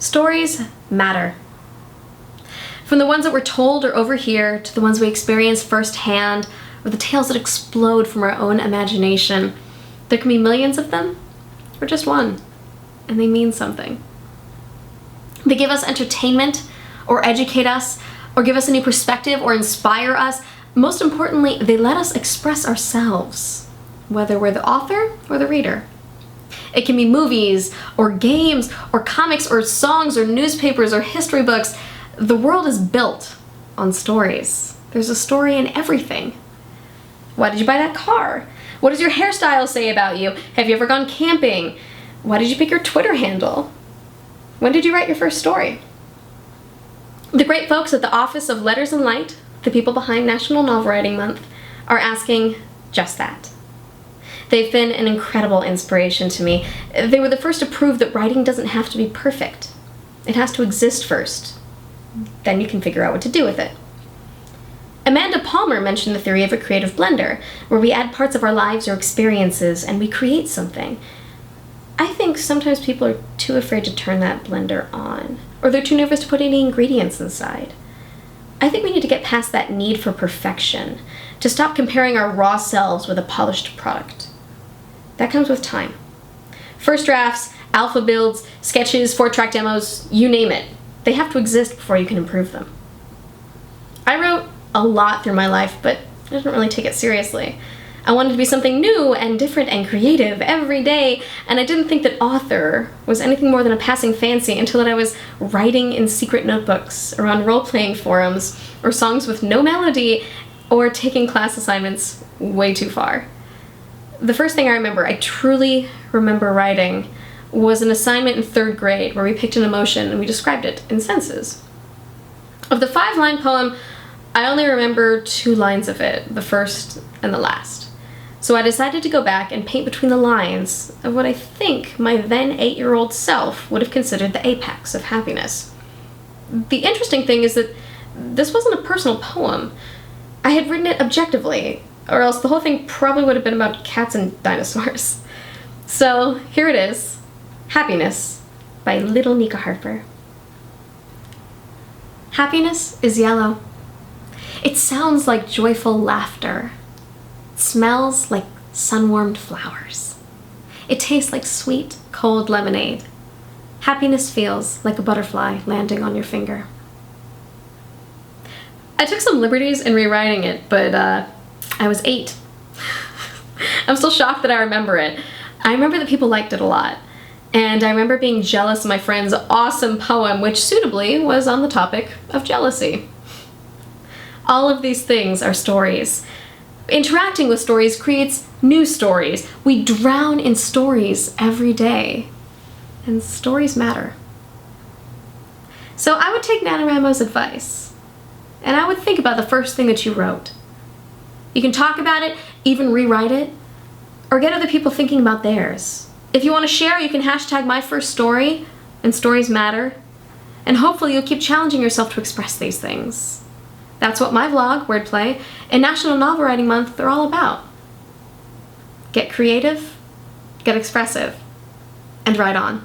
Stories matter. From the ones that we're told or overhear to the ones we experience firsthand, or the tales that explode from our own imagination, there can be millions of them, or just one, and they mean something. They give us entertainment, or educate us, or give us a new perspective, or inspire us. Most importantly, they let us express ourselves, whether we're the author or the reader. It can be movies, or games, or comics, or songs, or newspapers, or history books. The world is built on stories. There's a story in everything. Why did you buy that car? What does your hairstyle say about you? Have you ever gone camping? Why did you pick your Twitter handle? When did you write your first story? The great folks at the Office of Letters and Light, the people behind National Novel Writing Month, are asking just that. They've been an incredible inspiration to me. They were the first to prove that writing doesn't have to be perfect. It has to exist first. Then you can figure out what to do with it. Amanda Palmer mentioned the theory of a creative blender, where we add parts of our lives or experiences and we create something. I think sometimes people are too afraid to turn that blender on, or they're too nervous to put any ingredients inside. I think we need to get past that need for perfection, to stop comparing our raw selves with a polished product. That comes with time. First drafts, alpha builds, sketches, 4-track demos, you name it. They have to exist before you can improve them. I wrote a lot through my life, but I didn't really take it seriously. I wanted to be something new and different and creative every day, and I didn't think that author was anything more than a passing fancy until I was writing in secret notebooks, or on role-playing forums, or songs with no melody, or taking class assignments way too far. The first thing I truly remember writing, was an assignment in 3rd grade where we picked an emotion and we described it in senses. Of the 5-line poem, I only remember 2 lines of it, the first and the last. So I decided to go back and paint between the lines of what I think my then 8-year-old self would have considered the apex of happiness. The interesting thing is that this wasn't a personal poem. I had written it objectively, or else the whole thing probably would have been about cats and dinosaurs. So here it is, Happiness by Little Nika Harper. Happiness is yellow. It sounds like joyful laughter. It smells like sun-warmed flowers. It tastes like sweet, cold lemonade. Happiness feels like a butterfly landing on your finger. I took some liberties in rewriting it, but I was 8. I'm still shocked that I remember it. I remember that people liked it a lot. And I remember being jealous of my friend's awesome poem, which suitably was on the topic of jealousy. All of these things are stories. Interacting with stories creates new stories. We drown in stories every day. And stories matter. So I would take NaNoWriMo's advice. And I would think about the first thing that you wrote. You can talk about it, even rewrite it, or get other people thinking about theirs. If you want to share, you can hashtag my first story, and stories matter. And hopefully you'll keep challenging yourself to express these things. That's what my vlog, Wordplay, and National Novel Writing Month are all about. Get creative, get expressive, and write on.